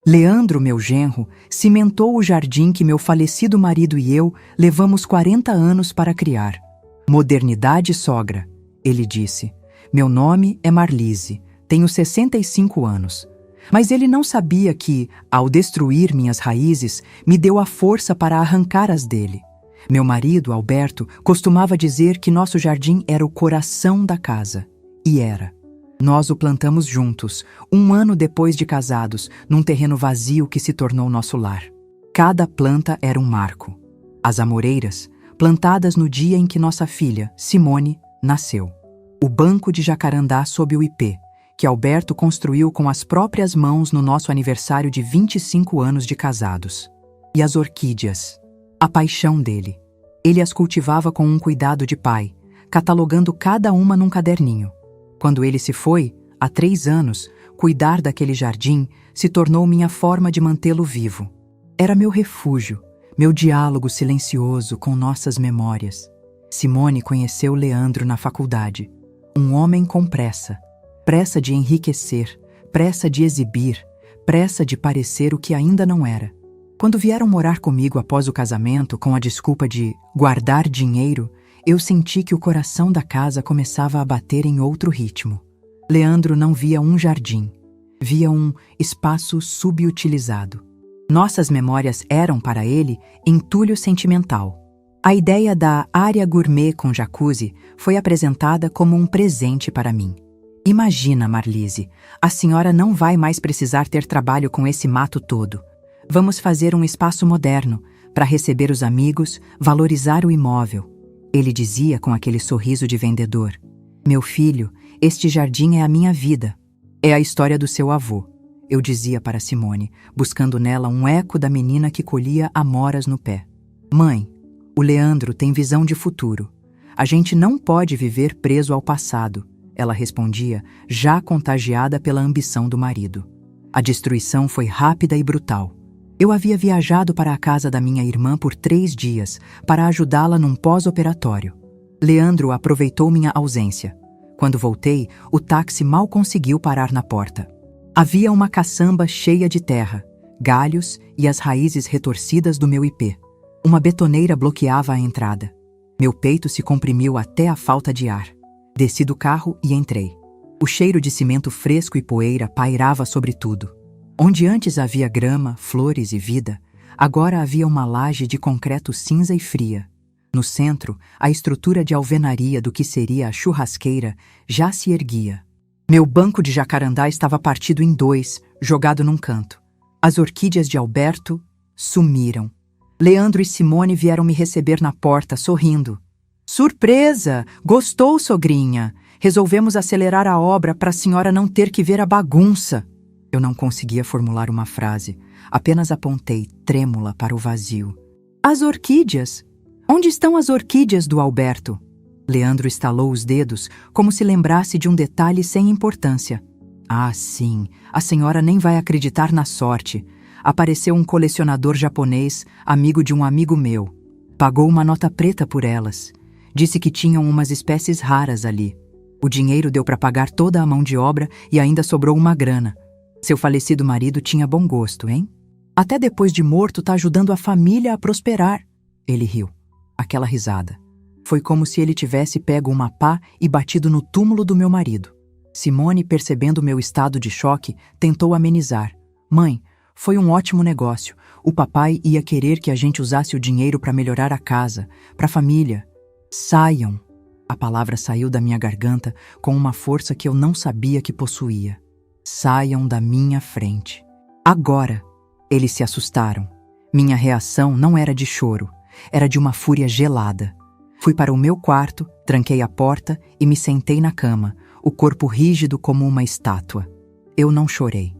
Leandro, meu genro, cimentou o jardim que meu falecido marido e eu levamos 40 anos para criar. Modernidade, sogra, ele disse. Meu nome é Marlise, tenho 65 anos. Mas ele não sabia que, ao destruir minhas raízes, me deu a força para arrancar as dele. Meu marido, Alberto, costumava dizer que nosso jardim era o coração da casa. E era. Nós o plantamos juntos, 1 ano depois de casados, num terreno vazio que se tornou nosso lar. Cada planta era um marco. As amoreiras, plantadas no dia em que nossa filha, Simone, nasceu. O banco de jacarandá sob o ipê, que Alberto construiu com as próprias mãos no nosso aniversário de 25 anos de casados. E as orquídeas, a paixão dele. Ele as cultivava com um cuidado de pai, catalogando cada uma num caderninho. Quando ele se foi, há 3 anos, cuidar daquele jardim se tornou minha forma de mantê-lo vivo. Era meu refúgio, meu diálogo silencioso com nossas memórias. Simone conheceu Leandro na faculdade. Um homem com pressa. Pressa de enriquecer, pressa de exibir, pressa de parecer o que ainda não era. Quando vieram morar comigo após o casamento com a desculpa de guardar dinheiro, eu senti que o coração da casa começava a bater em outro ritmo. Leandro não via um jardim, via um espaço subutilizado. Nossas memórias eram, para ele, entulho sentimental. A ideia da área gourmet com jacuzzi foi apresentada como um presente para mim. Imagina, Marlise, a senhora não vai mais precisar ter trabalho com esse mato todo. Vamos fazer um espaço moderno, para receber os amigos, valorizar o imóvel. Ele dizia com aquele sorriso de vendedor. Meu filho, este jardim é a minha vida. É a história do seu avô, eu dizia para Simone, buscando nela um eco da menina que colhia amoras no pé. Mãe, o Leandro tem visão de futuro. A gente não pode viver preso ao passado. Ela respondia, já contagiada pela ambição do marido. A destruição foi rápida e brutal. Eu havia viajado para a casa da minha irmã por 3 dias, para ajudá-la num pós-operatório. Leandro aproveitou minha ausência. Quando voltei, o táxi mal conseguiu parar na porta. Havia uma caçamba cheia de terra, galhos e as raízes retorcidas do meu ipê. Uma betoneira bloqueava a entrada. Meu peito se comprimiu até a falta de ar. Desci do carro e entrei. O cheiro de cimento fresco e poeira pairava sobre tudo. Onde antes havia grama, flores e vida, agora havia uma laje de concreto cinza e fria. No centro, a estrutura de alvenaria do que seria a churrasqueira já se erguia. Meu banco de jacarandá estava partido em 2, jogado num canto. As orquídeas de Alberto sumiram. Leandro e Simone vieram me receber na porta, sorrindo. Surpresa! Gostou, sogrinha? Resolvemos acelerar a obra para a senhora não ter que ver a bagunça. Eu não conseguia formular uma frase, apenas apontei, trêmula, para o vazio. As orquídeas! Onde estão as orquídeas do Alberto? Leandro estalou os dedos, como se lembrasse de um detalhe sem importância. Ah, sim, a senhora nem vai acreditar na sorte. Apareceu um colecionador japonês, amigo de um amigo meu. Pagou uma nota preta por elas. Disse que tinham umas espécies raras ali. O dinheiro deu para pagar toda a mão de obra e ainda sobrou uma grana. Seu falecido marido tinha bom gosto, hein? Até depois de morto tá ajudando a família a prosperar. Ele riu. Aquela risada. Foi como se ele tivesse pego uma pá e batido no túmulo do meu marido. Simone, percebendo meu estado de choque, tentou amenizar. Mãe, foi um ótimo negócio. O papai ia querer que a gente usasse o dinheiro para melhorar a casa, para a família. Saiam. A palavra saiu da minha garganta com uma força que eu não sabia que possuía. Saiam da minha frente. Agora! Eles se assustaram. Minha reação não era de choro, era de uma fúria gelada. Fui para o meu quarto, tranquei a porta e me sentei na cama, o corpo rígido como uma estátua. Eu não chorei.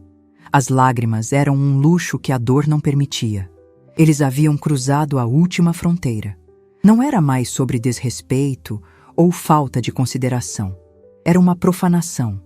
As lágrimas eram um luxo que a dor não permitia. Eles haviam cruzado a última fronteira. Não era mais sobre desrespeito ou falta de consideração. Era uma profanação.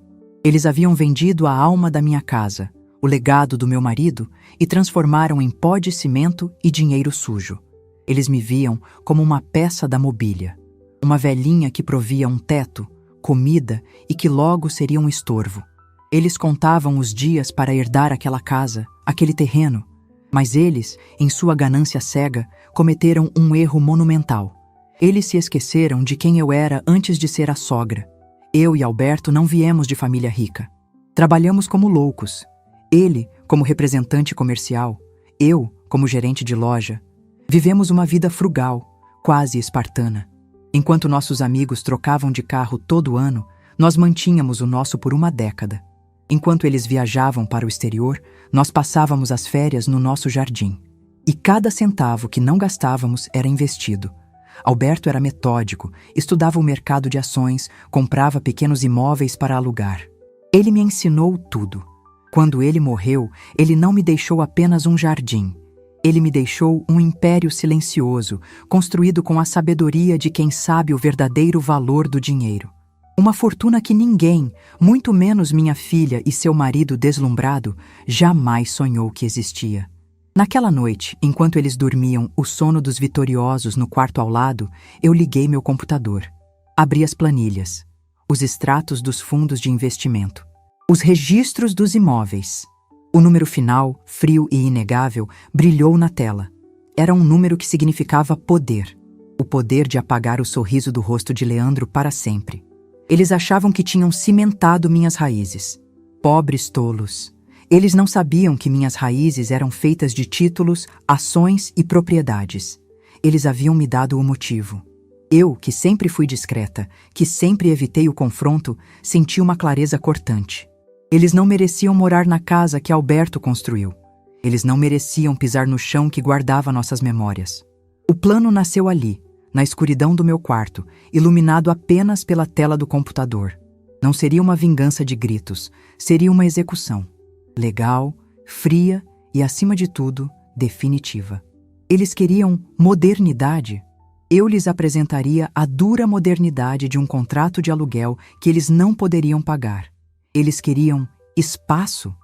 Eles haviam vendido a alma da minha casa, o legado do meu marido, e transformaram em pó de cimento e dinheiro sujo. Eles me viam como uma peça da mobília, uma velhinha que provia um teto, comida e que logo seria um estorvo. Eles contavam os dias para herdar aquela casa, aquele terreno. Mas eles, em sua ganância cega, cometeram um erro monumental. Eles se esqueceram de quem eu era antes de ser a sogra. Eu e Alberto não viemos de família rica. Trabalhamos como loucos. Ele, como representante comercial. Eu, como gerente de loja. Vivemos uma vida frugal, quase espartana. Enquanto nossos amigos trocavam de carro todo ano, nós mantínhamos o nosso por uma década. Enquanto eles viajavam para o exterior, nós passávamos as férias no nosso jardim. E cada centavo que não gastávamos era investido. Alberto era metódico, estudava o mercado de ações, comprava pequenos imóveis para alugar. Ele me ensinou tudo. Quando ele morreu, ele não me deixou apenas um jardim. Ele me deixou um império silencioso, construído com a sabedoria de quem sabe o verdadeiro valor do dinheiro. Uma fortuna que ninguém, muito menos minha filha e seu marido deslumbrado, jamais sonhou que existia. Naquela noite, enquanto eles dormiam o sono dos vitoriosos no quarto ao lado, eu liguei meu computador. Abri as planilhas, os extratos dos fundos de investimento, os registros dos imóveis. O número final, frio e inegável, brilhou na tela. Era um número que significava poder. O poder de apagar o sorriso do rosto de Leandro para sempre. Eles achavam que tinham cimentado minhas raízes. Pobres tolos. Eles não sabiam que minhas raízes eram feitas de títulos, ações e propriedades. Eles haviam me dado o motivo. Eu, que sempre fui discreta, que sempre evitei o confronto, senti uma clareza cortante. Eles não mereciam morar na casa que Alberto construiu. Eles não mereciam pisar no chão que guardava nossas memórias. O plano nasceu ali, na escuridão do meu quarto, iluminado apenas pela tela do computador. Não seria uma vingança de gritos, seria uma execução. Legal, fria e, acima de tudo, definitiva. Eles queriam modernidade. Eu lhes apresentaria a dura modernidade de um contrato de aluguel que eles não poderiam pagar. Eles queriam espaço.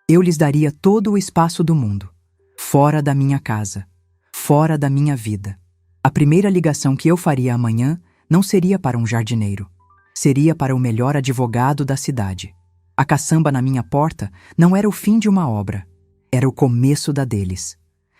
Eu lhes daria todo o espaço do mundo. Fora da minha casa. Fora da minha vida. A primeira ligação que eu faria amanhã não seria para um jardineiro. Seria para o melhor advogado da cidade. A caçamba na minha porta não era o fim de uma obra. Era o começo da deles.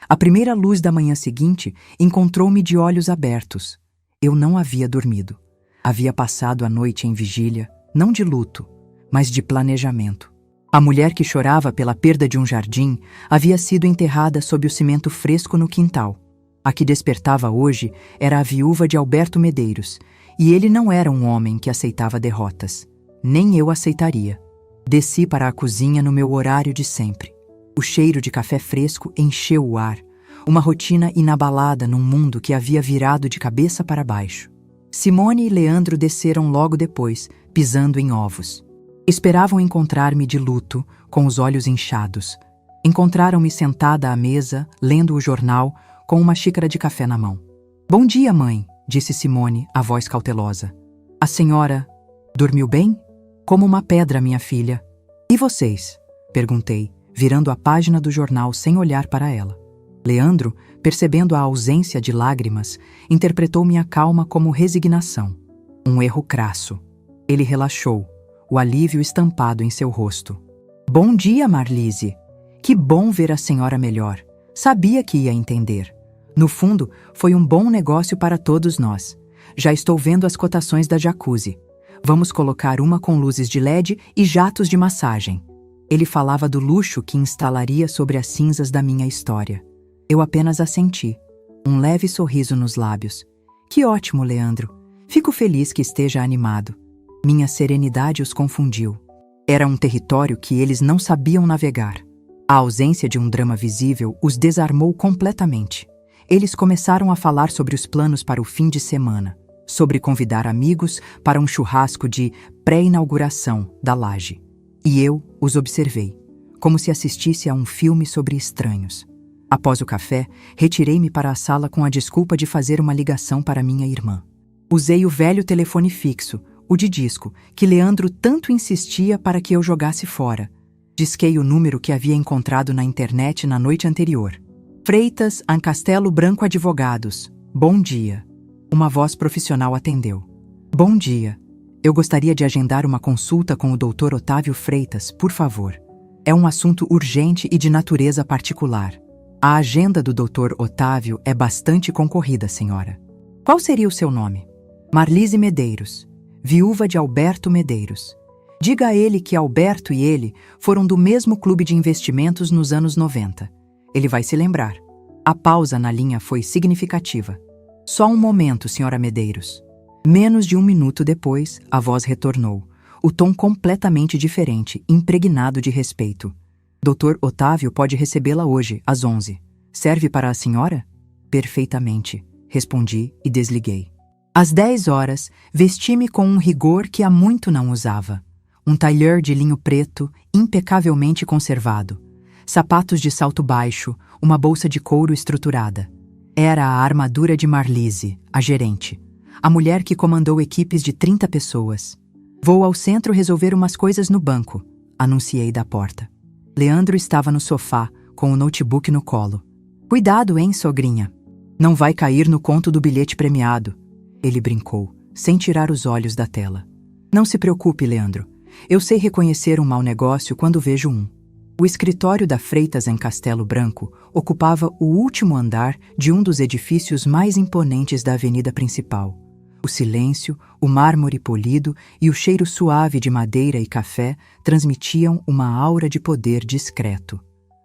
A primeira luz da manhã seguinte encontrou-me de olhos abertos. Eu não havia dormido. Havia passado a noite em vigília, não de luto, mas de planejamento. A mulher que chorava pela perda de um jardim havia sido enterrada sob o cimento fresco no quintal. A que despertava hoje era a viúva de Alberto Medeiros, e ele não era um homem que aceitava derrotas. Nem eu aceitaria. Desci para a cozinha no meu horário de sempre. O cheiro de café fresco encheu o ar, uma rotina inabalada num mundo que havia virado de cabeça para baixo. Simone e Leandro desceram logo depois, pisando em ovos. Esperavam encontrar-me de luto, com os olhos inchados. Encontraram-me sentada à mesa, lendo o jornal, com uma xícara de café na mão. "Bom dia, mãe", disse Simone, a voz cautelosa. "A senhora dormiu bem?" "Como uma pedra, minha filha." "E vocês?" perguntei, virando a página do jornal sem olhar para ela. Leandro, percebendo a ausência de lágrimas, interpretou minha calma como resignação. Um erro crasso. Ele relaxou, o alívio estampado em seu rosto. "Bom dia, Marlise. Que bom ver a senhora melhor. Sabia que ia entender. No fundo, foi um bom negócio para todos nós. Já estou vendo as cotações da jacuzzi. Vamos colocar uma com luzes de LED e jatos de massagem." Ele falava do luxo que instalaria sobre as cinzas da minha história. Eu apenas assenti, um leve sorriso nos lábios. "Que ótimo, Leandro. Fico feliz que esteja animado." Minha serenidade os confundiu. Era um território que eles não sabiam navegar. A ausência de um drama visível os desarmou completamente. Eles começaram a falar sobre os planos para o fim de semana, sobre convidar amigos para um churrasco de pré-inauguração da laje. E eu os observei, como se assistisse a um filme sobre estranhos. Após o café, retirei-me para a sala com a desculpa de fazer uma ligação para minha irmã. Usei o velho telefone fixo, o de disco, que Leandro tanto insistia para que eu jogasse fora. Disquei o número que havia encontrado na internet na noite anterior. "Freitas, Ancastelo Branco Advogados. Bom dia." Uma voz profissional atendeu. "Bom dia. Eu gostaria de agendar uma consulta com o Dr. Otávio Freitas, por favor." É um assunto urgente e de natureza particular. A agenda do Dr. Otávio é bastante concorrida, senhora. Qual seria o seu nome? Marlise Medeiros, viúva de Alberto Medeiros. Diga a ele que Alberto e ele foram do mesmo clube de investimentos nos anos 90. Ele vai se lembrar. A pausa na linha foi significativa. Só um momento, senhora Medeiros. Menos de um minuto depois, a voz retornou. O tom completamente diferente, impregnado de respeito. Dr. Otávio pode recebê-la hoje, às 11. Serve para a senhora? Perfeitamente, respondi e desliguei. Às 10 horas, vesti-me com um rigor que há muito não usava. Um tailleur de linho preto, impecavelmente conservado. Sapatos de salto baixo, uma bolsa de couro estruturada. Era a armadura de Marlise, a gerente. A mulher que comandou equipes de 30 pessoas. Vou ao centro resolver umas coisas no banco, anunciei da porta. Leandro estava no sofá, com o notebook no colo. Cuidado, hein, sogrinha? Não vai cair no conto do bilhete premiado. Ele brincou, sem tirar os olhos da tela. Não se preocupe, Leandro. Eu sei reconhecer um mau negócio quando vejo um. O escritório da Freitas em Castelo Branco ocupava o último andar de um dos edifícios mais imponentes da avenida principal. O silêncio, o mármore polido e o cheiro suave de madeira e café transmitiam uma aura de poder discreto.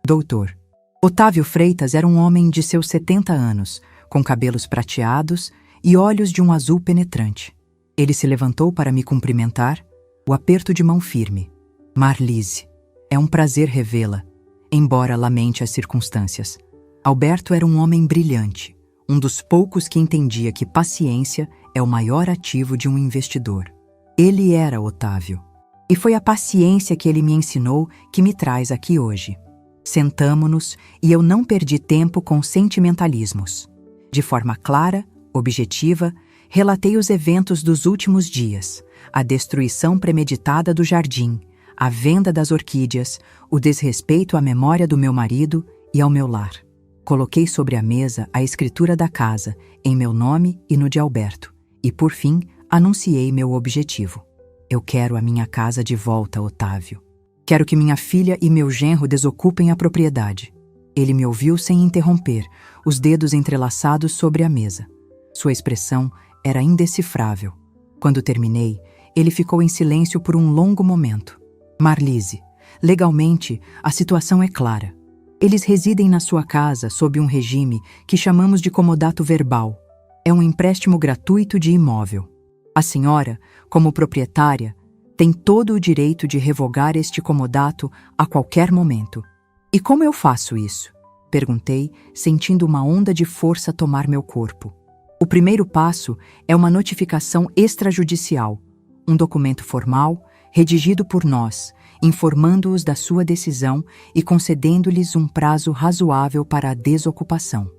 Doutor. Otávio Freitas era um homem de seus 70 anos, com cabelos prateados e olhos de um azul penetrante. Ele se levantou para me cumprimentar, o aperto de mão firme. Marlise. É um prazer revê-la, embora lamente as circunstâncias. Alberto era um homem brilhante, um dos poucos que entendia que paciência é o maior ativo de um investidor. Ele era Otávio. E foi a paciência que ele me ensinou que me traz aqui hoje. Sentamo-nos e eu não perdi tempo com sentimentalismos. De forma clara, objetiva, relatei os eventos dos últimos dias, a destruição premeditada do jardim, a venda das orquídeas, o desrespeito à memória do meu marido e ao meu lar. Coloquei sobre a mesa a escritura da casa, em meu nome e no de Alberto, e, por fim, anunciei meu objetivo. Eu quero a minha casa de volta, Otávio. Quero que minha filha e meu genro desocupem a propriedade. Ele me ouviu sem interromper, os dedos entrelaçados sobre a mesa. Sua expressão era indecifrável. Quando terminei, ele ficou em silêncio por um longo momento. Marlise, legalmente, a situação é clara. Eles residem na sua casa sob um regime que chamamos de comodato verbal. É um empréstimo gratuito de imóvel. A senhora, como proprietária, tem todo o direito de revogar este comodato a qualquer momento. E como eu faço isso? Perguntei, sentindo uma onda de força tomar meu corpo. O primeiro passo é uma notificação extrajudicial, um documento formal, redigido por nós, informando-os da sua decisão e concedendo-lhes um prazo razoável para a desocupação.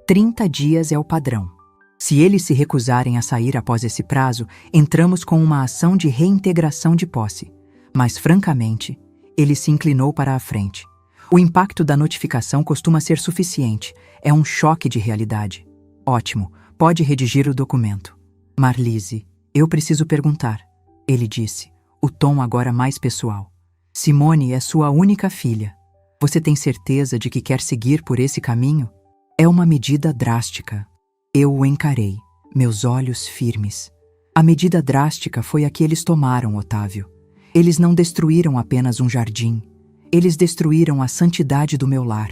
30 dias é o padrão. Se eles se recusarem a sair após esse prazo, entramos com uma ação de reintegração de posse. Mas, francamente, ele se inclinou para a frente. O impacto da notificação costuma ser suficiente. É um choque de realidade. Ótimo, pode redigir o documento. Marlise, eu preciso perguntar, ele disse, o tom agora mais pessoal. Simone é sua única filha. Você tem certeza de que quer seguir por esse caminho? É uma medida drástica. Eu o encarei, meus olhos firmes. A medida drástica foi a que eles tomaram, Otávio. Eles não destruíram apenas um jardim. Eles destruíram a santidade do meu lar.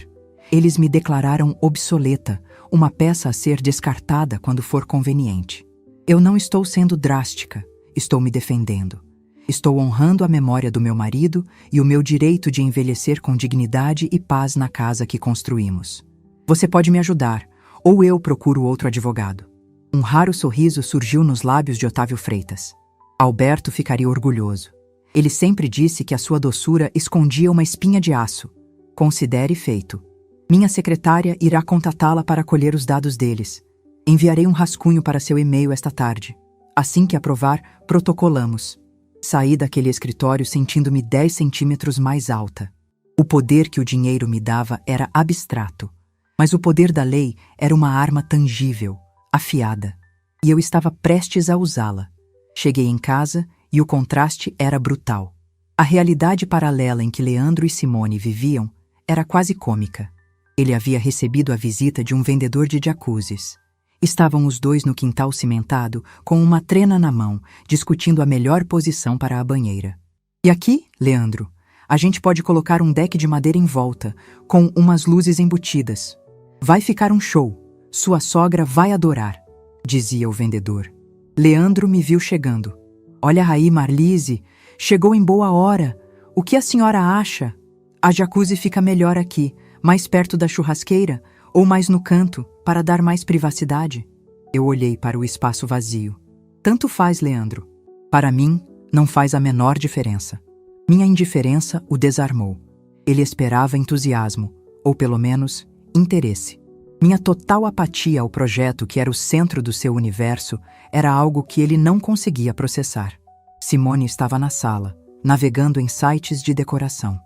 Eles me declararam obsoleta, uma peça a ser descartada quando for conveniente. Eu não estou sendo drástica, estou me defendendo. Estou honrando a memória do meu marido e o meu direito de envelhecer com dignidade e paz na casa que construímos. Você pode me ajudar, ou eu procuro outro advogado. Um raro sorriso surgiu nos lábios de Otávio Freitas. Alberto ficaria orgulhoso. Ele sempre disse que a sua doçura escondia uma espinha de aço. Considere feito. Minha secretária irá contatá-la para colher os dados deles. Enviarei um rascunho para seu e-mail esta tarde. Assim que aprovar, protocolamos. Saí daquele escritório sentindo-me 10 centímetros mais alta. O poder que o dinheiro me dava era abstrato, mas o poder da lei era uma arma tangível, afiada, e eu estava prestes a usá-la. Cheguei em casa e o contraste era brutal. A realidade paralela em que Leandro e Simone viviam era quase cômica. Ele havia recebido a visita de um vendedor de jacuzzis. Estavam os dois no quintal cimentado, com uma trena na mão, discutindo a melhor posição para a banheira. E aqui, Leandro, a gente pode colocar um deck de madeira em volta, com umas luzes embutidas. Vai ficar um show. Sua sogra vai adorar, dizia o vendedor. Leandro me viu chegando. Olha aí, Marlise, chegou em boa hora. O que a senhora acha? A jacuzzi fica melhor aqui, mais perto da churrasqueira, ou mais no canto, para dar mais privacidade? Eu olhei para o espaço vazio. Tanto faz, Leandro. Para mim, não faz a menor diferença. Minha indiferença o desarmou. Ele esperava entusiasmo, ou pelo menos, interesse. Minha total apatia ao projeto que era o centro do seu universo era algo que ele não conseguia processar. Simone estava na sala, navegando em sites de decoração.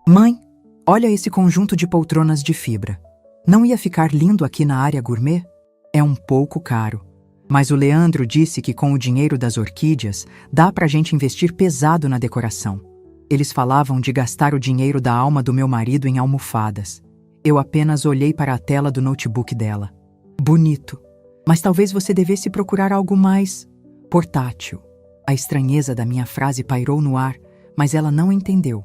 Mãe, olha esse conjunto de poltronas de fibra. Não ia ficar lindo aqui na área gourmet? É um pouco caro. Mas o Leandro disse que com o dinheiro das orquídeas dá pra gente investir pesado na decoração. Eles falavam de gastar o dinheiro da alma do meu marido em almofadas. Eu apenas olhei para a tela do notebook dela. Bonito. Mas talvez você devesse procurar algo mais portátil. A estranheza da minha frase pairou no ar, mas ela não entendeu.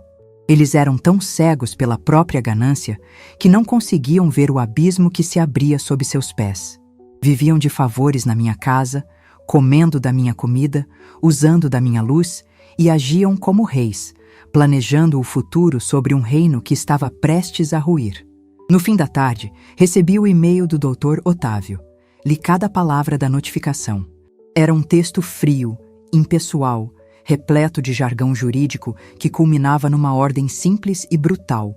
Eles eram tão cegos pela própria ganância que não conseguiam ver o abismo que se abria sob seus pés. Viviam de favores na minha casa, comendo da minha comida, usando da minha luz e agiam como reis, planejando o futuro sobre um reino que estava prestes a ruir. No fim da tarde, recebi o e-mail do Dr. Otávio. Li cada palavra da notificação. Era um texto frio, impessoal, repleto de jargão jurídico que culminava numa ordem simples e brutal.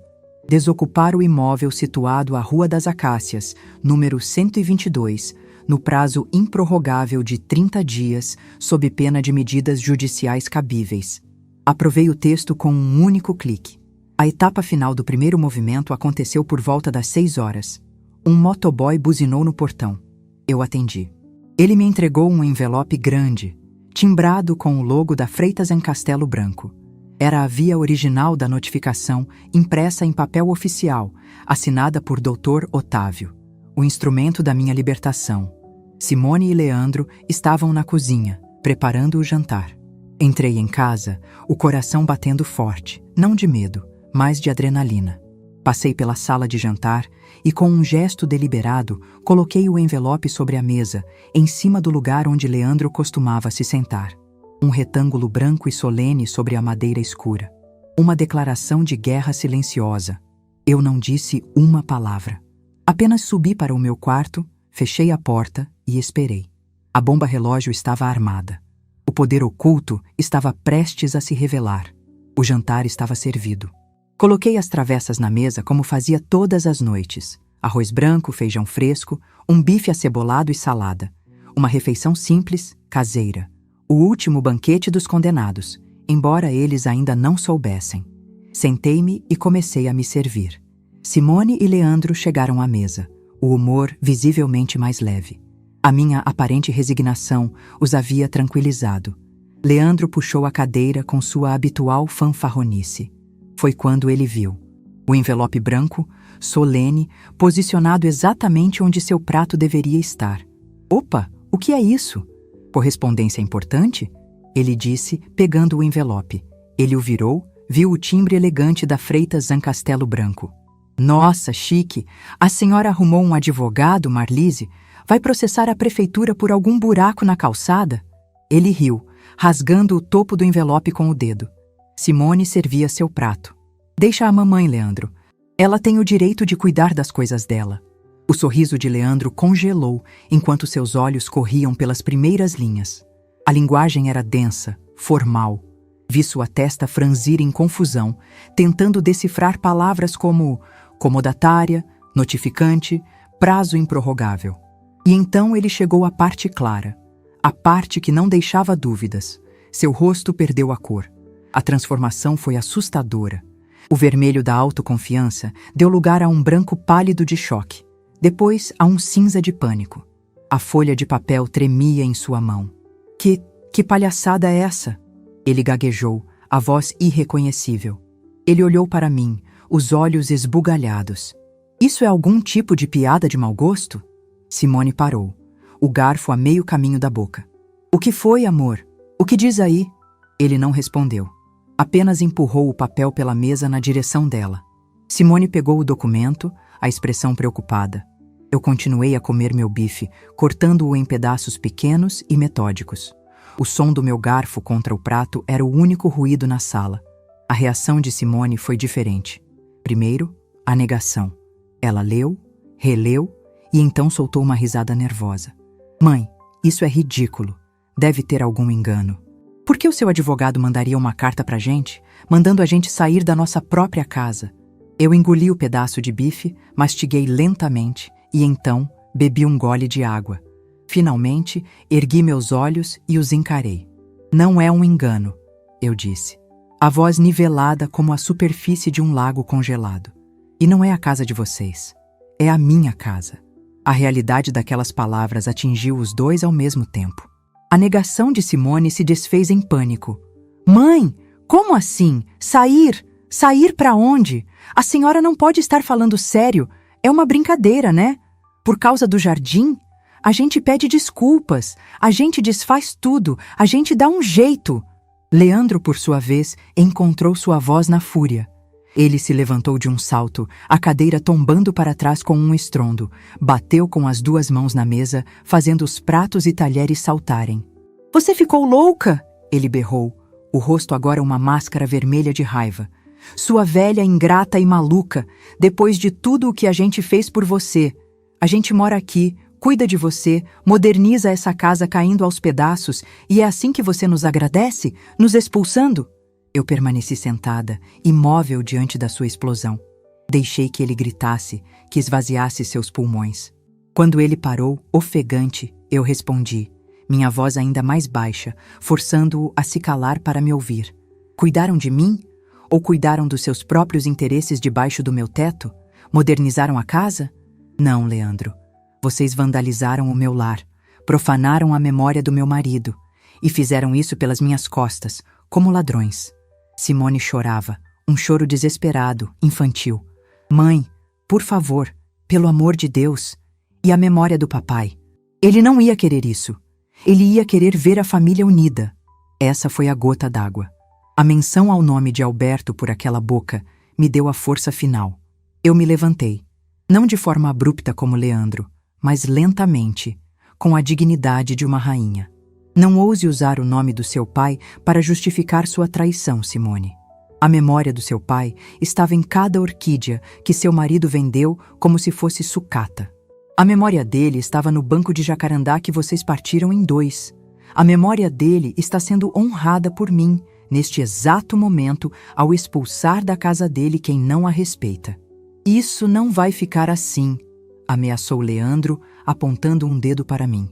Desocupar o imóvel situado à Rua das Acácias, número 122, no prazo improrrogável de 30 dias, sob pena de medidas judiciais cabíveis. Aprovei o texto com um único clique. A etapa final do primeiro movimento aconteceu por volta das 6 horas. Um motoboy buzinou no portão. Eu atendi. Ele me entregou um envelope grande, timbrado com o logo da Freitas Castelo Branco. Era a via original da notificação, impressa em papel oficial, assinada por Dr. Otávio, o instrumento da minha libertação. Simone e Leandro estavam na cozinha, preparando o jantar. Entrei em casa, o coração batendo forte, não de medo, mas de adrenalina. Passei pela sala de jantar e, com um gesto deliberado, coloquei o envelope sobre a mesa, em cima do lugar onde Leandro costumava se sentar. Um retângulo branco e solene sobre a madeira escura. Uma declaração de guerra silenciosa. Eu não disse uma palavra. Apenas subi para o meu quarto, fechei a porta e esperei. A bomba relógio estava armada. O poder oculto estava prestes a se revelar. O jantar estava servido. Coloquei as travessas na mesa como fazia todas as noites. Arroz branco, feijão fresco, um bife acebolado e salada. Uma refeição simples, caseira. O último banquete dos condenados, embora eles ainda não soubessem. Sentei-me e comecei a me servir. Simone e Leandro chegaram à mesa, o humor visivelmente mais leve. A minha aparente resignação os havia tranquilizado. Leandro puxou a cadeira com sua habitual fanfarronice. Foi quando ele viu. O envelope branco, solene, posicionado exatamente onde seu prato deveria estar. Opa, o que é isso? Correspondência importante? Ele disse, pegando o envelope. Ele o virou, viu o timbre elegante da Freitas Castelo Branco. Nossa, chique! A senhora arrumou um advogado, Marlise? Vai processar a prefeitura por algum buraco na calçada? Ele riu, rasgando o topo do envelope com o dedo. Simone servia seu prato. Deixa a mamãe, Leandro. Ela tem o direito de cuidar das coisas dela. O sorriso de Leandro congelou enquanto seus olhos corriam pelas primeiras linhas. A linguagem era densa, formal. Vi sua testa franzir em confusão, tentando decifrar palavras como comodatária, notificante, prazo improrrogável. E então ele chegou à parte clara, a parte que não deixava dúvidas. Seu rosto perdeu a cor. A transformação foi assustadora. O vermelho da autoconfiança deu lugar a um branco pálido de choque. Depois, a um cinza de pânico. A folha de papel tremia em sua mão. Que palhaçada é essa? Ele gaguejou, a voz irreconhecível. Ele olhou para mim, os olhos esbugalhados. Isso é algum tipo de piada de mau gosto? Simone parou, o garfo a meio caminho da boca. O que foi, amor? O que diz aí? Ele não respondeu. Apenas empurrou o papel pela mesa na direção dela. Simone pegou o documento, a expressão preocupada. Eu continuei a comer meu bife, cortando-o em pedaços pequenos e metódicos. O som do meu garfo contra o prato era o único ruído na sala. A reação de Simone foi diferente. Primeiro, a negação. Ela leu, releu e então soltou uma risada nervosa. Mãe, isso é ridículo. Deve ter algum engano. Por que o seu advogado mandaria uma carta pra gente, mandando a gente sair da nossa própria casa? Eu engoli o pedaço de bife, mastiguei lentamente e então bebi um gole de água. Finalmente, ergui meus olhos e os encarei. Não é um engano, eu disse. A voz nivelada como a superfície de um lago congelado. E não é a casa de vocês. É a minha casa. A realidade daquelas palavras atingiu os dois ao mesmo tempo. A negação de Simone se desfez em pânico. Mãe, como assim? Sair? Sair para onde? A senhora não pode estar falando sério. É uma brincadeira, né? Por causa do jardim? A gente pede desculpas. A gente desfaz tudo. A gente dá um jeito. Leandro, por sua vez, encontrou sua voz na fúria. Ele se levantou de um salto, a cadeira tombando para trás com um estrondo. Bateu com as duas mãos na mesa, fazendo os pratos e talheres saltarem. Você ficou louca? Ele berrou, o rosto agora uma máscara vermelha de raiva. Sua velha ingrata e maluca, depois de tudo o que a gente fez por você. A gente mora aqui, cuida de você, moderniza essa casa caindo aos pedaços, e é assim que você nos agradece, nos expulsando? Eu permaneci sentada, imóvel diante da sua explosão. Deixei que ele gritasse, que esvaziasse seus pulmões. Quando ele parou, ofegante, eu respondi, minha voz ainda mais baixa, forçando-o a se calar para me ouvir. Cuidaram de mim? Ou cuidaram dos seus próprios interesses debaixo do meu teto? Modernizaram a casa? Não, Leandro. Vocês vandalizaram o meu lar, profanaram a memória do meu marido e fizeram isso pelas minhas costas, como ladrões. Simone chorava, um choro desesperado, infantil. Mãe, por favor, pelo amor de Deus. E a memória do papai? Ele não ia querer isso. Ele ia querer ver a família unida. Essa foi a gota d'água. A menção ao nome de Alberto por aquela boca me deu a força final. Eu me levantei, não de forma abrupta como Leandro, mas lentamente, com a dignidade de uma rainha. Não ouse usar o nome do seu pai para justificar sua traição, Simone. A memória do seu pai estava em cada orquídea que seu marido vendeu como se fosse sucata. A memória dele estava no banco de jacarandá que vocês partiram em 2. A memória dele está sendo honrada por mim, neste exato momento, ao expulsar da casa dele quem não a respeita. Isso não vai ficar assim, ameaçou Leandro, apontando um dedo para mim.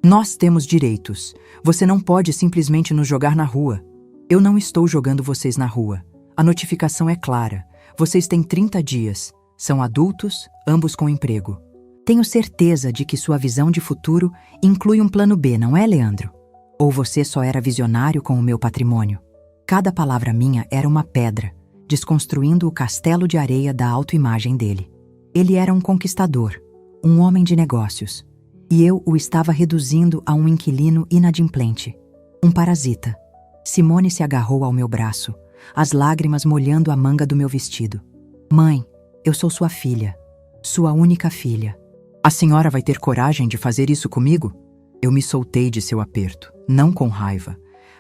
Nós temos direitos. Você não pode simplesmente nos jogar na rua. Eu não estou jogando vocês na rua. A notificação é clara. Vocês têm 30 dias. São adultos, ambos com emprego. Tenho certeza de que sua visão de futuro inclui um plano B, não é, Leandro? Ou você só era visionário com o meu patrimônio? Cada palavra minha era uma pedra, desconstruindo o castelo de areia da autoimagem dele. Ele era um conquistador, um homem de negócios. E eu o estava reduzindo a um inquilino inadimplente, um parasita. Simone se agarrou ao meu braço, as lágrimas molhando a manga do meu vestido. Mãe, eu sou sua filha, sua única filha. A senhora vai ter coragem de fazer isso comigo? Eu me soltei de seu aperto, não com raiva,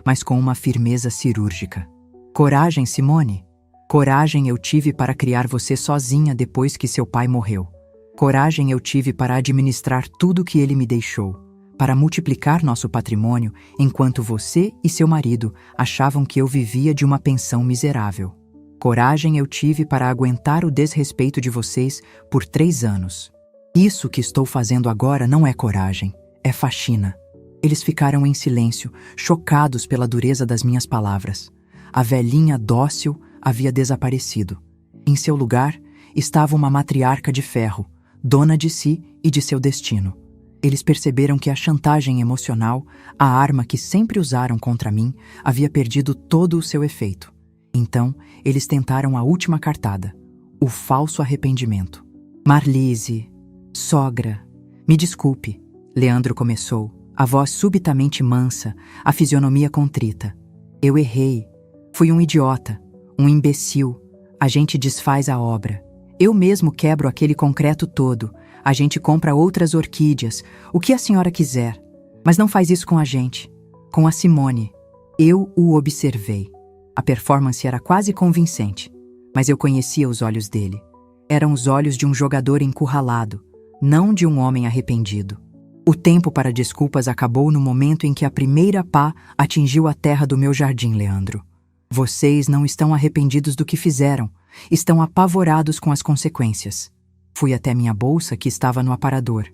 mas com uma firmeza cirúrgica. Coragem, Simone? Coragem eu tive para criar você sozinha depois que seu pai morreu. Coragem eu tive para administrar tudo que ele me deixou, para multiplicar nosso patrimônio enquanto você e seu marido achavam que eu vivia de uma pensão miserável. Coragem eu tive para aguentar o desrespeito de vocês por 3 anos. Isso que estou fazendo agora não é coragem, é faxina. Eles ficaram em silêncio, chocados pela dureza das minhas palavras. A velhinha dócil havia desaparecido. Em seu lugar estava uma matriarca de ferro, dona de si e de seu destino. Eles perceberam que a chantagem emocional, a arma que sempre usaram contra mim, havia perdido todo o seu efeito. Então, eles tentaram a última cartada, o falso arrependimento. Marlise, sogra, me desculpe, Leandro começou, a voz subitamente mansa, a fisionomia contrita. Eu errei. Fui um idiota, um imbecil. A gente desfaz a obra. Eu mesmo quebro aquele concreto todo. A gente compra outras orquídeas, o que a senhora quiser. Mas não faz isso com a gente. Com a Simone. Eu o observei. A performance era quase convincente, mas eu conhecia os olhos dele. Eram os olhos de um jogador encurralado, não de um homem arrependido. O tempo para desculpas acabou no momento em que a primeira pá atingiu a terra do meu jardim, Leandro. Vocês não estão arrependidos do que fizeram, estão apavorados com as consequências. Fui até minha bolsa, que estava no aparador.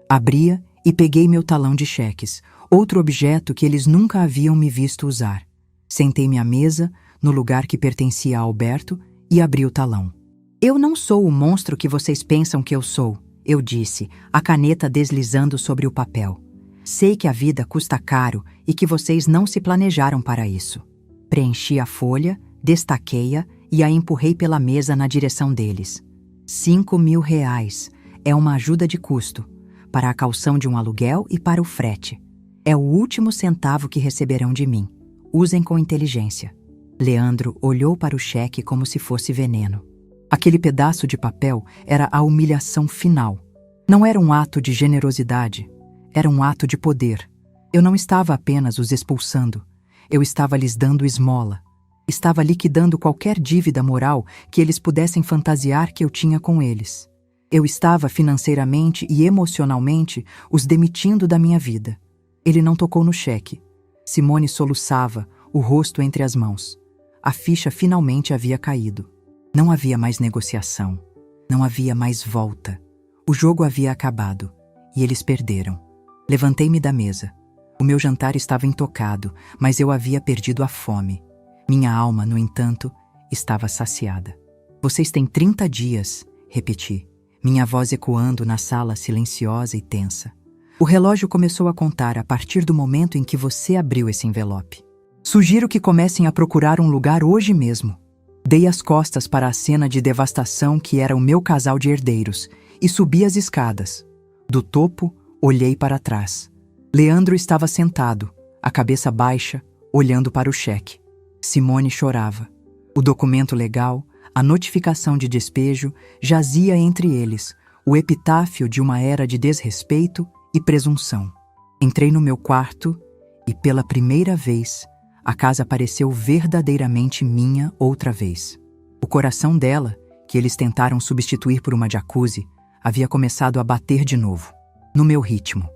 Abria e peguei meu talão de cheques, outro objeto que eles nunca haviam me visto usar. Sentei-me à mesa, no lugar que pertencia a Alberto, e abri o talão. Eu não sou o monstro que vocês pensam que eu sou, eu disse, a caneta deslizando sobre o papel. Sei que a vida custa caro e que vocês não se planejaram para isso. Preenchi a folha, destaquei-a e a empurrei pela mesa na direção deles. R$5.000. É uma ajuda de custo, para a caução de um aluguel e para o frete. É o último centavo que receberão de mim. Usem com inteligência. Leandro olhou para o cheque como se fosse veneno. Aquele pedaço de papel era a humilhação final. Não era um ato de generosidade, era um ato de poder. Eu não estava apenas os expulsando, eu estava lhes dando esmola. Estava liquidando qualquer dívida moral que eles pudessem fantasiar que eu tinha com eles. Eu estava financeiramente e emocionalmente os demitindo da minha vida. Ele não tocou no cheque. Simone soluçava, o rosto entre as mãos. A ficha finalmente havia caído. Não havia mais negociação. Não havia mais volta. O jogo havia acabado. E eles perderam. Levantei-me da mesa. O meu jantar estava intocado, mas eu havia perdido a fome. Minha alma, no entanto, estava saciada. Vocês têm 30 dias, repeti, minha voz ecoando na sala silenciosa e tensa. O relógio começou a contar a partir do momento em que você abriu esse envelope. Sugiro que comecem a procurar um lugar hoje mesmo. Dei as costas para a cena de devastação que era o meu casal de herdeiros e subi as escadas. Do topo, olhei para trás. Leandro estava sentado, a cabeça baixa, olhando para o cheque. Simone chorava. O documento legal, a notificação de despejo, jazia entre eles, o epitáfio de uma era de desrespeito e presunção. Entrei no meu quarto e, pela primeira vez, a casa pareceu verdadeiramente minha outra vez. O coração dela, que eles tentaram substituir por uma jacuzzi, havia começado a bater de novo, no meu ritmo.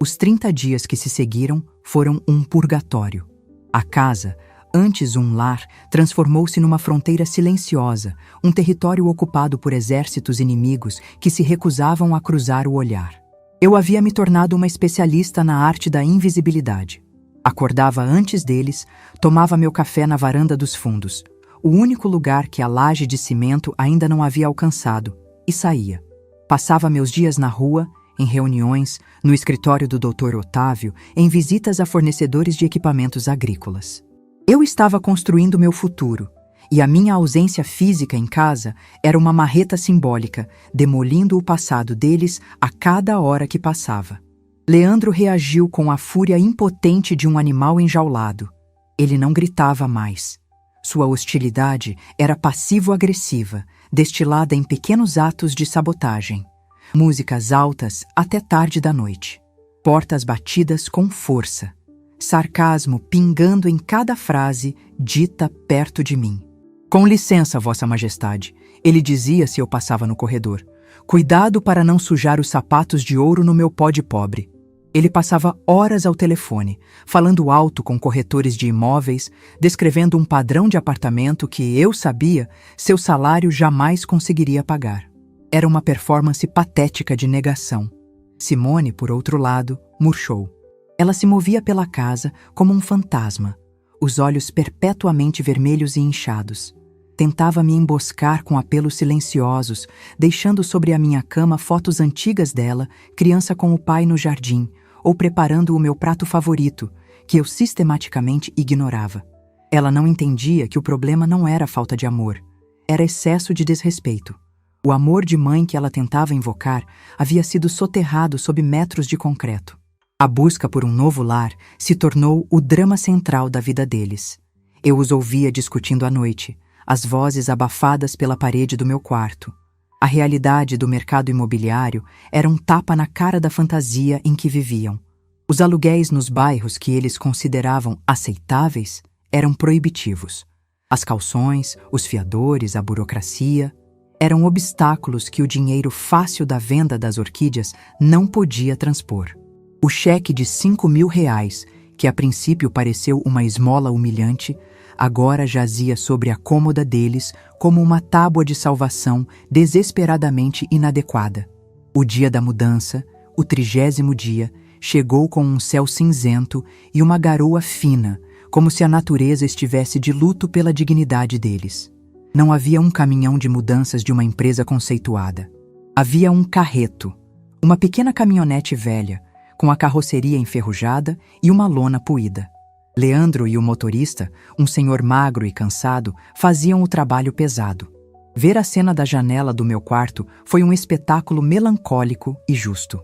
Os 30 dias que se seguiram foram um purgatório. A casa, antes um lar, transformou-se numa fronteira silenciosa, um território ocupado por exércitos inimigos que se recusavam a cruzar o olhar. Eu havia me tornado uma especialista na arte da invisibilidade. Acordava antes deles, tomava meu café na varanda dos fundos, o único lugar que a laje de cimento ainda não havia alcançado, e saía. Passava meus dias na rua, em reuniões, no escritório do Dr. Otávio, em visitas a fornecedores de equipamentos agrícolas. Eu estava construindo meu futuro, e a minha ausência física em casa era uma marreta simbólica, demolindo o passado deles a cada hora que passava. Leandro reagiu com a fúria impotente de um animal enjaulado. Ele não gritava mais. Sua hostilidade era passivo-agressiva, destilada em pequenos atos de sabotagem. Músicas altas até tarde da noite. Portas batidas com força. Sarcasmo pingando em cada frase dita perto de mim. Com licença, Vossa Majestade, ele dizia se eu passava no corredor. Cuidado para não sujar os sapatos de ouro no meu pó de pobre. Ele passava horas ao telefone, falando alto com corretores de imóveis, descrevendo um padrão de apartamento que, eu sabia, seu salário jamais conseguiria pagar. Era uma performance patética de negação. Simone, por outro lado, murchou. Ela se movia pela casa como um fantasma, os olhos perpetuamente vermelhos e inchados. Tentava me emboscar com apelos silenciosos, deixando sobre a minha cama fotos antigas dela, criança com o pai no jardim, ou preparando o meu prato favorito, que eu sistematicamente ignorava. Ela não entendia que o problema não era falta de amor, era excesso de desrespeito. O amor de mãe que ela tentava invocar havia sido soterrado sob metros de concreto. A busca por um novo lar se tornou o drama central da vida deles. Eu os ouvia discutindo à noite, as vozes abafadas pela parede do meu quarto. A realidade do mercado imobiliário era um tapa na cara da fantasia em que viviam. Os aluguéis nos bairros que eles consideravam aceitáveis eram proibitivos. As cauções, os fiadores, a burocracia eram obstáculos que o dinheiro fácil da venda das orquídeas não podia transpor. O cheque de R$ 5.000, que a princípio pareceu uma esmola humilhante, agora jazia sobre a cômoda deles como uma tábua de salvação desesperadamente inadequada. O dia da mudança, o 30º dia, chegou com um céu cinzento e uma garoa fina, como se a natureza estivesse de luto pela dignidade deles. Não havia um caminhão de mudanças de uma empresa conceituada. Havia um carreto, uma pequena caminhonete velha, com a carroceria enferrujada e uma lona poída. Leandro e o motorista, um senhor magro e cansado, faziam o trabalho pesado. Ver a cena da janela do meu quarto foi um espetáculo melancólico e justo.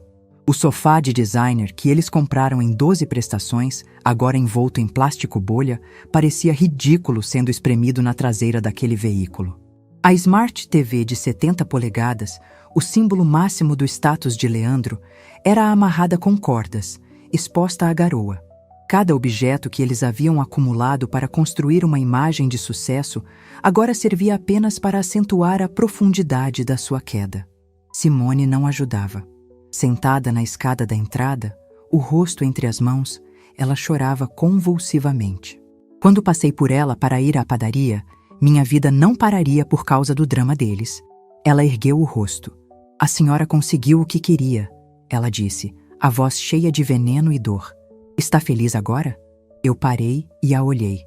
O sofá de designer que eles compraram em 12 prestações, agora envolto em plástico bolha, parecia ridículo sendo espremido na traseira daquele veículo. A Smart TV de 70 polegadas, o símbolo máximo do status de Leandro, era amarrada com cordas, exposta à garoa. Cada objeto que eles haviam acumulado para construir uma imagem de sucesso agora servia apenas para acentuar a profundidade da sua queda. Simone não ajudava. Sentada na escada da entrada, o rosto entre as mãos, ela chorava convulsivamente. Quando passei por ela para ir à padaria, minha vida não pararia por causa do drama deles. Ela ergueu o rosto. A senhora conseguiu o que queria, ela disse, a voz cheia de veneno e dor. Está feliz agora? Eu parei e a olhei.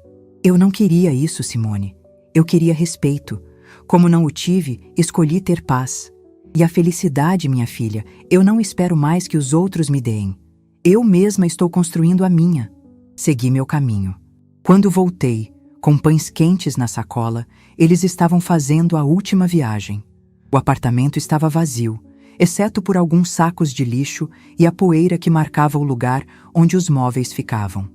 Eu não queria isso, Simone. Eu queria respeito. Como não o tive, escolhi ter paz. E a felicidade, minha filha, eu não espero mais que os outros me deem. Eu mesma estou construindo a minha. Segui meu caminho. Quando voltei, com pães quentes na sacola, eles estavam fazendo a última viagem. O apartamento estava vazio, exceto por alguns sacos de lixo e a poeira que marcava o lugar onde os móveis ficavam.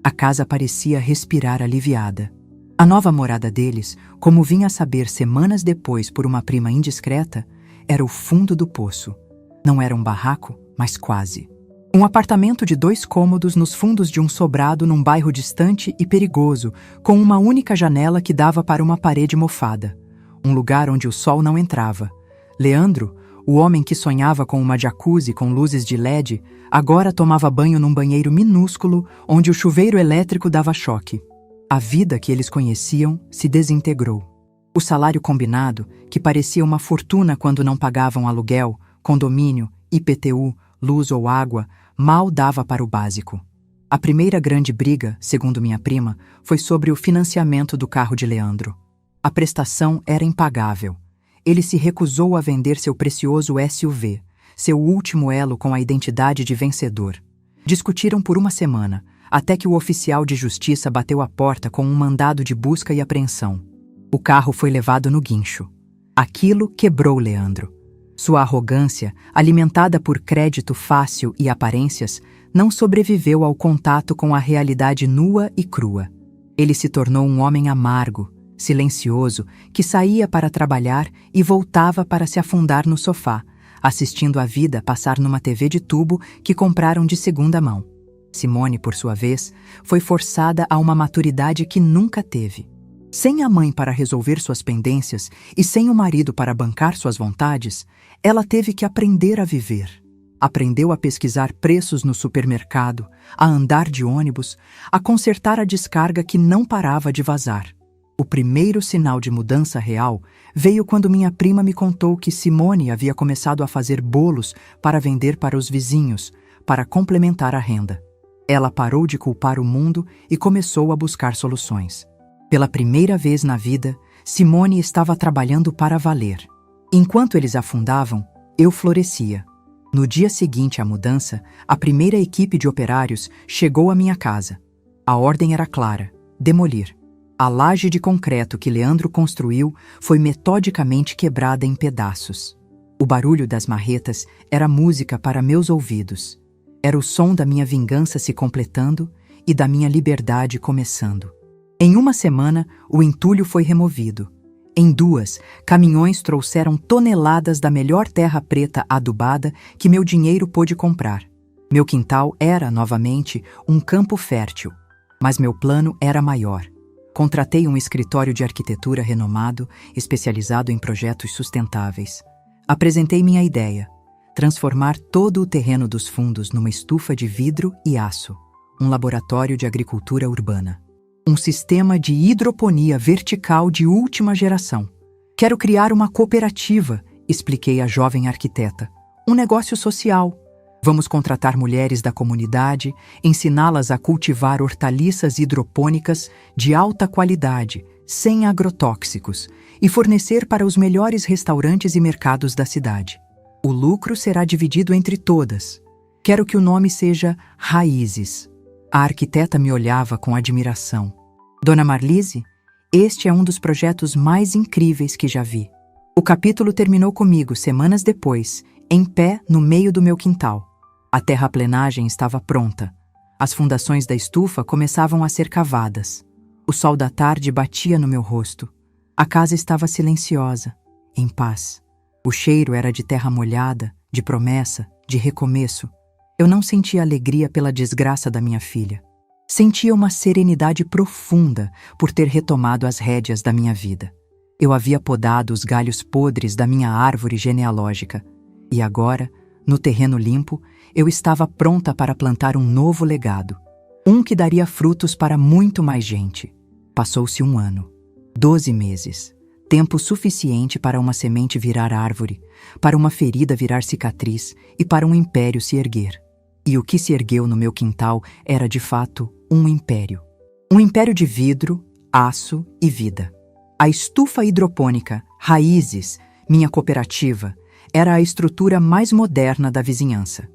A casa parecia respirar aliviada. A nova morada deles, como vinha a saber semanas depois por uma prima indiscreta, era o fundo do poço. Não era um barraco, mas quase. Um apartamento de 2 cômodos nos fundos de um sobrado num bairro distante e perigoso, com uma única janela que dava para uma parede mofada. Um lugar onde o sol não entrava. Leandro, o homem que sonhava com uma jacuzzi com luzes de LED, agora tomava banho num banheiro minúsculo onde o chuveiro elétrico dava choque. A vida que eles conheciam se desintegrou. O salário combinado, que parecia uma fortuna quando não pagavam aluguel, condomínio, IPTU, luz ou água, mal dava para o básico. A primeira grande briga, segundo minha prima, foi sobre o financiamento do carro de Leandro. A prestação era impagável. Ele se recusou a vender seu precioso SUV, seu último elo com a identidade de vencedor. Discutiram por uma semana, até que o oficial de justiça bateu a porta com um mandado de busca e apreensão. O carro foi levado no guincho. Aquilo quebrou Leandro. Sua arrogância, alimentada por crédito fácil e aparências, não sobreviveu ao contato com a realidade nua e crua. Ele se tornou um homem amargo, silencioso, que saía para trabalhar e voltava para se afundar no sofá, assistindo a vida passar numa TV de tubo que compraram de segunda mão. Simone, por sua vez, foi forçada a uma maturidade que nunca teve. Sem a mãe para resolver suas pendências e sem o marido para bancar suas vontades, ela teve que aprender a viver. Aprendeu a pesquisar preços no supermercado, a andar de ônibus, a consertar a descarga que não parava de vazar. O primeiro sinal de mudança real veio quando minha prima me contou que Simone havia começado a fazer bolos para vender para os vizinhos, para complementar a renda. Ela parou de culpar o mundo e começou a buscar soluções. Pela primeira vez na vida, Simone estava trabalhando para valer. Enquanto eles afundavam, eu florescia. No dia seguinte à mudança, a primeira equipe de operários chegou à minha casa. A ordem era clara: demolir. A laje de concreto que Leandro construiu foi metodicamente quebrada em pedaços. O barulho das marretas era música para meus ouvidos. Era o som da minha vingança se completando e da minha liberdade começando. Em uma semana, o entulho foi removido. Em 2, caminhões trouxeram toneladas da melhor terra preta adubada que meu dinheiro pôde comprar. Meu quintal era, novamente, um campo fértil. Mas meu plano era maior. Contratei um escritório de arquitetura renomado, especializado em projetos sustentáveis. Apresentei minha ideia: transformar todo o terreno dos fundos numa estufa de vidro e aço, um laboratório de agricultura urbana. Um sistema de hidroponia vertical de última geração. Quero criar uma cooperativa, expliquei à jovem arquiteta. Um negócio social. Vamos contratar mulheres da comunidade, ensiná-las a cultivar hortaliças hidropônicas de alta qualidade, sem agrotóxicos, e fornecer para os melhores restaurantes e mercados da cidade. O lucro será dividido entre todas. Quero que o nome seja Raízes. A arquiteta me olhava com admiração. Dona Marlise, este é um dos projetos mais incríveis que já vi. O capítulo terminou comigo semanas depois, em pé no meio do meu quintal. A terraplenagem estava pronta. As fundações da estufa começavam a ser cavadas. O sol da tarde batia no meu rosto. A casa estava silenciosa, em paz. O cheiro era de terra molhada, de promessa, de recomeço. Eu não sentia alegria pela desgraça da minha filha. Sentia uma serenidade profunda por ter retomado as rédeas da minha vida. Eu havia podado os galhos podres da minha árvore genealógica. E agora, no terreno limpo, eu estava pronta para plantar um novo legado. Um que daria frutos para muito mais gente. Passou-se 1 ano. 12 meses. Tempo suficiente para uma semente virar árvore, para uma ferida virar cicatriz e para um império se erguer. E o que se ergueu no meu quintal era, de fato, um império. Um império de vidro, aço e vida. A estufa hidropônica, Raízes, minha cooperativa, era a estrutura mais moderna da vizinhança.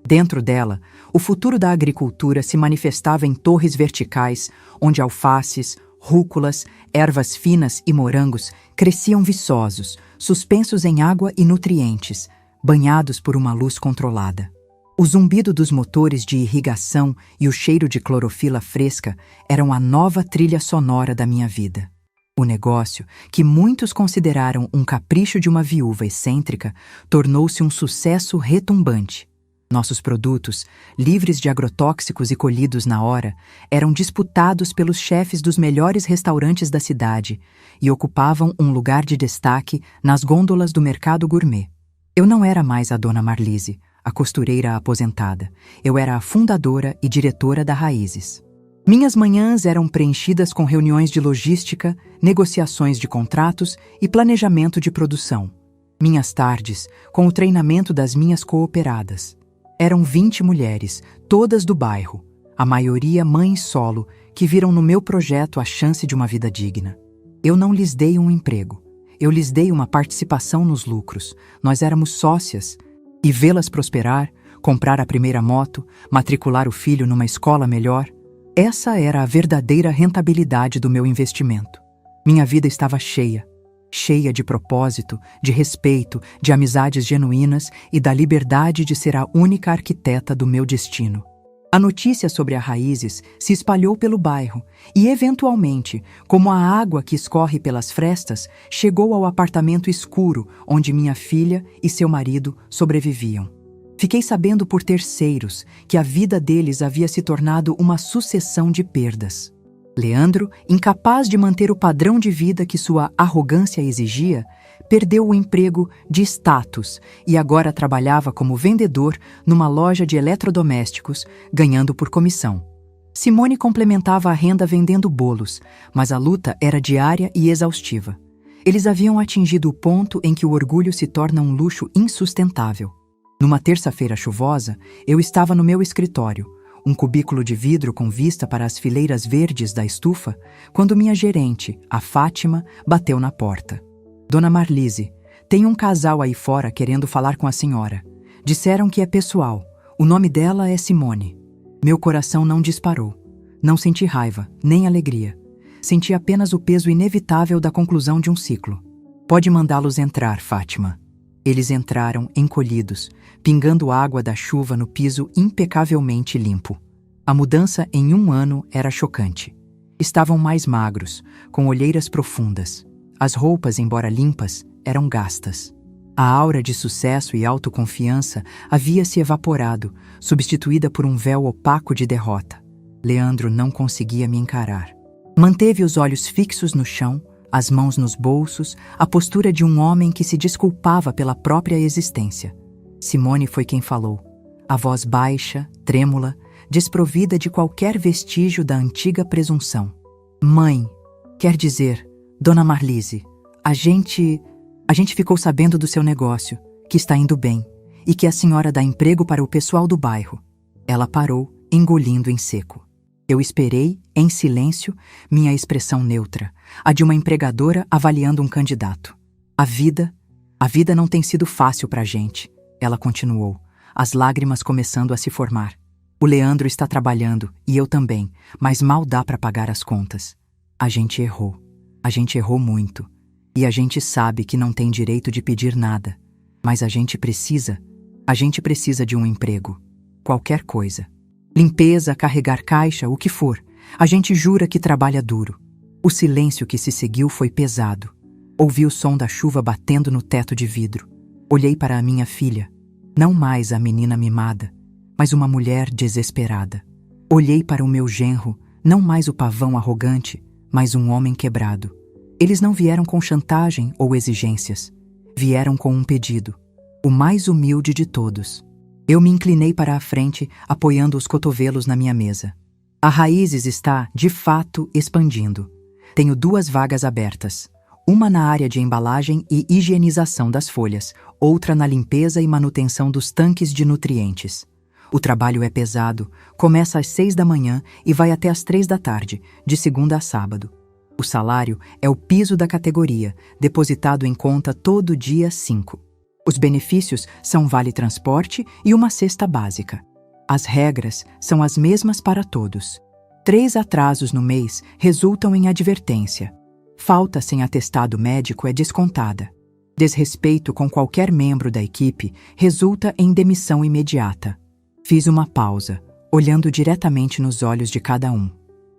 Dentro dela, o futuro da agricultura se manifestava em torres verticais, onde alfaces, rúculas, ervas finas e morangos cresciam viçosos, suspensos em água e nutrientes, banhados por uma luz controlada. O zumbido dos motores de irrigação e o cheiro de clorofila fresca eram a nova trilha sonora da minha vida. O negócio, que muitos consideraram um capricho de uma viúva excêntrica, tornou-se um sucesso retumbante. Nossos produtos, livres de agrotóxicos e colhidos na hora, eram disputados pelos chefes dos melhores restaurantes da cidade e ocupavam um lugar de destaque nas gôndolas do mercado gourmet. Eu não era mais a Dona Marlise, a costureira aposentada. Eu era a fundadora e diretora da Raízes. Minhas manhãs eram preenchidas com reuniões de logística, negociações de contratos e planejamento de produção. Minhas tardes, com o treinamento das minhas cooperadas. Eram 20 mulheres, todas do bairro, a maioria mães solo, que viram no meu projeto a chance de uma vida digna. Eu não lhes dei um emprego. Eu lhes dei uma participação nos lucros. Nós éramos sócias. E vê-las prosperar, comprar a primeira moto, matricular o filho numa escola melhor, essa era a verdadeira rentabilidade do meu investimento. Minha vida estava cheia de propósito, de respeito, de amizades genuínas e da liberdade de ser a única arquiteta do meu destino. A notícia sobre a Raízes se espalhou pelo bairro e, eventualmente, como a água que escorre pelas frestas, chegou ao apartamento escuro onde minha filha e seu marido sobreviviam. Fiquei sabendo por terceiros que a vida deles havia se tornado uma sucessão de perdas. Leandro, incapaz de manter o padrão de vida que sua arrogância exigia, perdeu o emprego de status e agora trabalhava como vendedor numa loja de eletrodomésticos, ganhando por comissão. Simone complementava a renda vendendo bolos, mas a luta era diária e exaustiva. Eles haviam atingido o ponto em que o orgulho se torna um luxo insustentável. Numa terça-feira chuvosa, eu estava no meu escritório, um cubículo de vidro com vista para as fileiras verdes da estufa, quando minha gerente, a Fátima, bateu na porta. Dona Marlise, tem um casal aí fora querendo falar com a senhora. Disseram que é pessoal. O nome dela é Simone. Meu coração não disparou. Não senti raiva, nem alegria. Senti apenas o peso inevitável da conclusão de um ciclo. Pode mandá-los entrar, Fátima. Eles entraram encolhidos, pingando água da chuva no piso impecavelmente limpo. A mudança em um ano era chocante. Estavam mais magros, com olheiras profundas. As roupas, embora limpas, eram gastas. A aura de sucesso e autoconfiança havia se evaporado, substituída por um véu opaco de derrota. Leandro não conseguia me encarar. Manteve os olhos fixos no chão, as mãos nos bolsos, a postura de um homem que se desculpava pela própria existência. Simone foi quem falou. A voz baixa, trêmula, desprovida de qualquer vestígio da antiga presunção. Mãe, quer dizer, Dona Marlise, a gente ficou sabendo do seu negócio, que está indo bem, e que a senhora dá emprego para o pessoal do bairro. Ela parou, engolindo em seco. Eu esperei, em silêncio, minha expressão neutra, a de uma empregadora avaliando um candidato. A vida não tem sido fácil pra gente, ela continuou, as lágrimas começando a se formar. O Leandro está trabalhando, e eu também, mas mal dá para pagar as contas. A gente errou muito, e a gente sabe que não tem direito de pedir nada, mas a gente precisa de um emprego, qualquer coisa. Limpeza, carregar caixa, o que for, a gente jura que trabalha duro. O silêncio que se seguiu foi pesado. Ouvi o som da chuva batendo no teto de vidro. Olhei para a minha filha, não mais a menina mimada, mas uma mulher desesperada. Olhei para o meu genro, não mais o pavão arrogante, mas um homem quebrado. Eles não vieram com chantagem ou exigências. Vieram com um pedido, o mais humilde de todos. Eu me inclinei para a frente, apoiando os cotovelos na minha mesa. A Raízes está, de fato, expandindo. Tenho 2 vagas abertas. Uma na área de embalagem e higienização das folhas, outra na limpeza e manutenção dos tanques de nutrientes. O trabalho é pesado, começa às 6 da manhã e vai até às 3 da tarde, de segunda a sábado. O salário é o piso da categoria, depositado em conta todo dia 5. Os benefícios são vale-transporte e uma cesta básica. As regras são as mesmas para todos. 3 atrasos no mês resultam em advertência. Falta sem atestado médico é descontada. Desrespeito com qualquer membro da equipe resulta em demissão imediata. Fiz uma pausa, olhando diretamente nos olhos de cada um.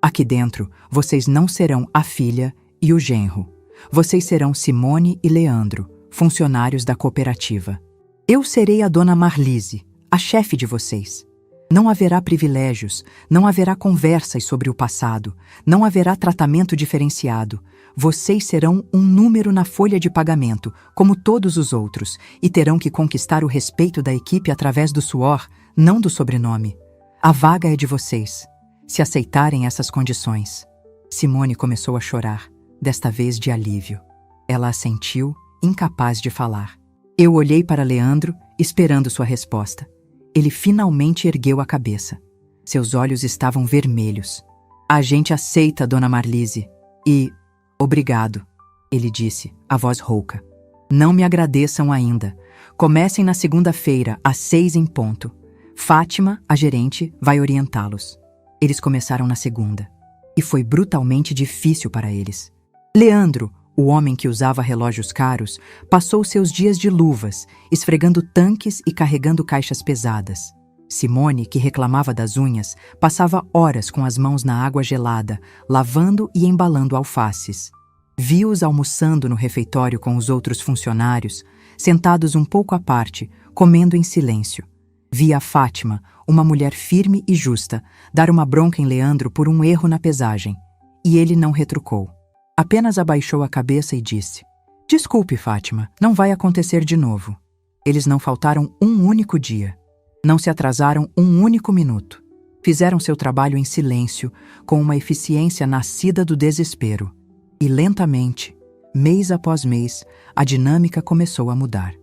Aqui dentro, vocês não serão a filha e o genro. Vocês serão Simone e Leandro, funcionários da cooperativa. Eu serei a Dona Marlise, a chefe de vocês. Não haverá privilégios, não haverá conversas sobre o passado, não haverá tratamento diferenciado. Vocês serão um número na folha de pagamento, como todos os outros, e terão que conquistar o respeito da equipe através do suor, não do sobrenome. A vaga é de vocês, se aceitarem essas condições. Simone começou a chorar, desta vez de alívio. Ela assentiu, incapaz de falar. Eu olhei para Leandro, esperando sua resposta. Ele finalmente ergueu a cabeça. Seus olhos estavam vermelhos. A gente aceita, Dona Marlise. E... obrigado, ele disse, a voz rouca. Não me agradeçam ainda. Comecem na segunda-feira, às 6 em ponto. Fátima, a gerente, vai orientá-los. Eles começaram na segunda. E foi brutalmente difícil para eles. Leandro, o homem que usava relógios caros, passou seus dias de luvas, esfregando tanques e carregando caixas pesadas. Simone, que reclamava das unhas, passava horas com as mãos na água gelada, lavando e embalando alfaces. Vi-os almoçando no refeitório com os outros funcionários, sentados um pouco à parte, comendo em silêncio. Vi a Fátima, uma mulher firme e justa, dar uma bronca em Leandro por um erro na pesagem. E ele não retrucou. Apenas abaixou a cabeça e disse: Desculpe, Fátima, não vai acontecer de novo. Eles não faltaram um único dia. Não se atrasaram um único minuto. Fizeram seu trabalho em silêncio, com uma eficiência nascida do desespero. E lentamente, mês após mês, a dinâmica começou a mudar.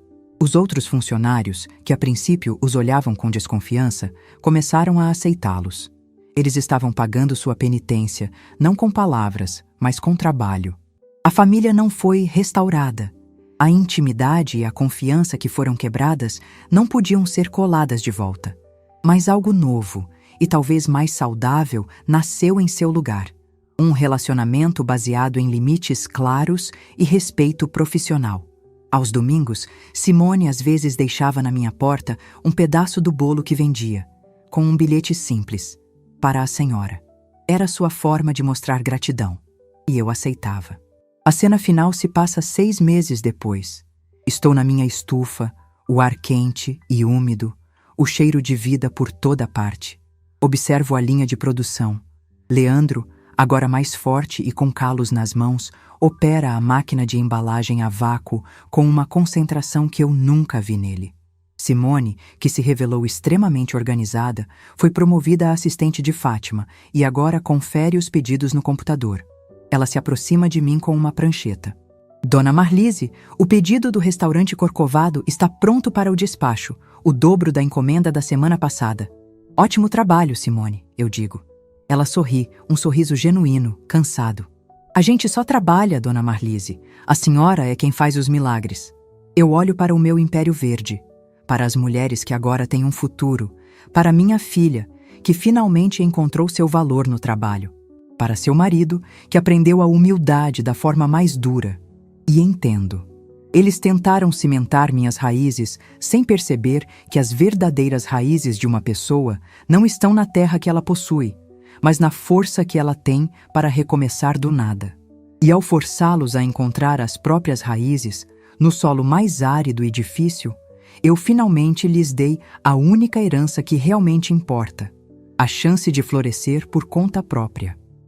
Os outros funcionários, que a princípio os olhavam com desconfiança, começaram a aceitá-los. Eles estavam pagando sua penitência, não com palavras, mas com trabalho. A família não foi restaurada. A intimidade e a confiança que foram quebradas não podiam ser coladas de volta. Mas algo novo, e talvez mais saudável, nasceu em seu lugar. Um relacionamento baseado em limites claros e respeito profissional. Aos domingos, Simone às vezes deixava na minha porta um pedaço do bolo que vendia, com um bilhete simples, para a senhora. Era sua forma de mostrar gratidão, e eu aceitava. A cena final se passa 6 meses depois. Estou na minha estufa, o ar quente e úmido, o cheiro de vida por toda parte. Observo a linha de produção. Leandro, agora mais forte e com calos nas mãos, opera a máquina de embalagem a vácuo com uma concentração que eu nunca vi nele. Simone, que se revelou extremamente organizada, foi promovida a assistente de Fátima e agora confere os pedidos no computador. Ela se aproxima de mim com uma prancheta. Dona Marlise, o pedido do restaurante Corcovado está pronto para o despacho, o dobro da encomenda da semana passada. Ótimo trabalho, Simone, eu digo. Ela sorri, um sorriso genuíno, cansado. A gente só trabalha, Dona Marlise. A senhora é quem faz os milagres. Eu olho para o meu império verde, para as mulheres que agora têm um futuro, para minha filha, que finalmente encontrou seu valor no trabalho, para seu marido, que aprendeu a humildade da forma mais dura. E entendo. Eles tentaram cimentar minhas raízes sem perceber que as verdadeiras raízes de uma pessoa não estão na terra que ela possui, mas na força que ela tem para recomeçar do nada. E ao forçá-los a encontrar as próprias raízes, no solo mais árido e difícil, eu finalmente lhes dei a única herança que realmente importa: a chance de florescer por conta própria.